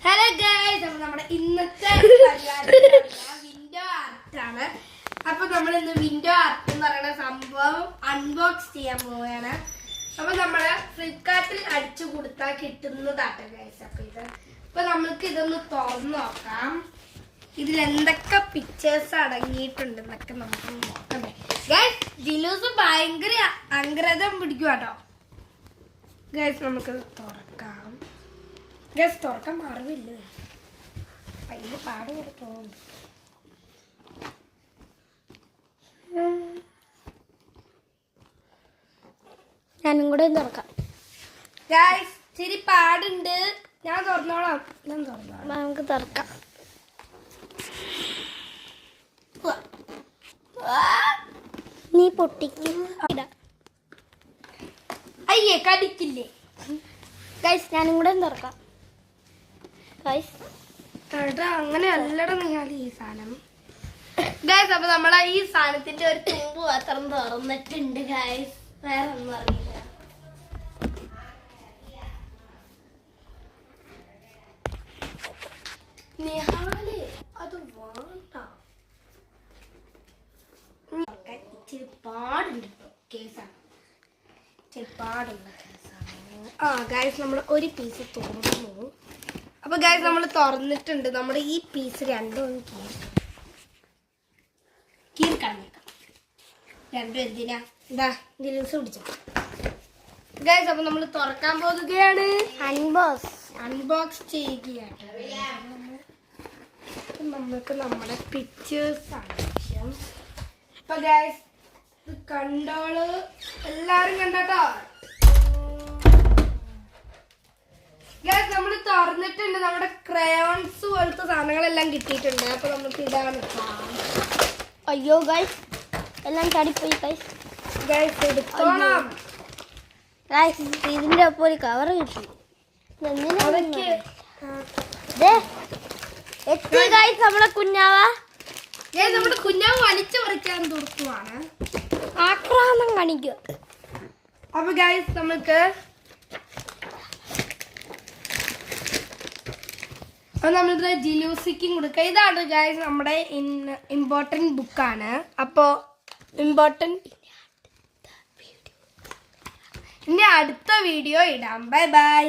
Hello guys, അപ്പോൾ നമ്മുടെ ഇന്നത്തെ പരിപാടി വിൻഡോ ആർട്ടാണ്. അപ്പോൾ നമ്മൾ ഇന്ന് വിൻഡോ ആർട്ട് എന്ന് പറയുന്ന സംഭവം അൺബോക്സ് ചെയ്യാൻ പോവുകയാണ്. അപ്പോൾ നമ്മൾ ഫ്ലിപ്കാർട്ടിൽ അടിച്ചു കൊടുത്താൽ കിട്ടുന്നതാണ് ഗൈസ്. അപ്പോൾ നമ്മൾക്ക് ഇതൊന്ന് തുറന്നു നോക്കാം. ഇതിൽ എന്തൊക്കെ പിക്ചേഴ്സ് അടങ്ങിയിട്ടുണ്ടെന്നൊക്കെ നമുക്ക് നോക്കണ്ടേ ഗൈസ്. ജിലൂസ് ഭയങ്കര അഗ്രതം പിടിക്കും കേട്ടോ ഗൈസ്. നമുക്ക് തുറക്കാം ഗൈസ്. തുറക്കാൻ അറിവില്ല, അതിന് പാട് കൊടുക്കും. ഞാനും കൂടെ തുറക്കാം ഗൈസ്. ഇച്ചിരി പാടുണ്ട്. ഞാൻ തുറന്നോളാം. നമുക്ക് തുറക്കാം. നീ പൊട്ടിക്കും. അയ്യേ, കടിക്കില്ലേ ഗൈസ്, ഞാനും കൂടെ തുറക്കാം ഗൈസ്. എടാ, അങ്ങനെ അല്ലടാ നിങ്ങൾ ഈ സാധനം ഗൈസ്. അപ്പൊ നമ്മളെ ഈ സാധനത്തിന്റെ ഒരു തുമ്പ് മാത്രം തുറന്നിട്ടുണ്ട് ഗൈസ്. വേറെ ഒന്നും അറിയില്ല. നിഹാല് അത് വേണ്ട. ഇച്ചിരി പാടുണ്ട് കേസാണ്. ഇച്ചിരി പാടുള്ള കേസാണ്. ആ ഗൈസ്, നമ്മൾ ഒരു പീസ് തുറന്നു. അപ്പൊ ഗൈസ്, നമ്മൾ തുറന്നിട്ടുണ്ട്. നമ്മുടെ ഈ പീസ് രണ്ടും കീറിക്കളഞ്ഞേക്കാം. രണ്ടും എന്തിനാ? ഇതാ ഗ്ലൂസ് പിടിച്ചോ ഗൈസ്. അപ്പൊ നമ്മൾ തുറക്കാൻ പോകുകയാണ്. അൺബോക്സ് ചെയ്യുകയാണ്. നമുക്ക് നമ്മുടെ പിക്ചേഴ്സ് ആവശ്യം. അപ്പൊ ഗൈസ്, ഇത് കണ്ടോളൂ, എല്ലാരും കണ്ടോ ഗൈസ്. നമ്മൾ തുറന്നിട്ടുണ്ട്. നമ്മുടെ ക്രയോൺസ് പോലത്തെ സാധനങ്ങളെല്ലാം കിട്ടിയിട്ടുണ്ട്. അപ്പൊ നമുക്ക് ഇതാണ്. അയ്യോ ഗൈസ്, എല്ലാം ചാടിപ്പോയി ഗൈസ്. ഗൈസ്, എടുത്തോളാം ഗൈസ്. ഇതിന്റെ ഒപ്പം ഒരു കവർ കിട്ടി. അതൊക്കെ ഗൈസ്, നമ്മളെ കുഞ്ഞാവ നമ്മുടെ കുഞ്ഞാവ് വലിച്ചു പറിക്കാൻ തുറക്കുവാണ്. ആക്രമണം കാണിക്കുക. അപ്പൊ ഗൈസ്, നമുക്ക് നമ്മളിത് ജിലൂസിക്കും കൊടുക്കുക. ഇതാണ് ഗൈസ് നമ്മുടെ ഇമ്പോർട്ടൻറ്റ് ബുക്കാണ്. അപ്പോൾ ഇനി അടുത്ത വീഡിയോ ഇടാം. Bye bye.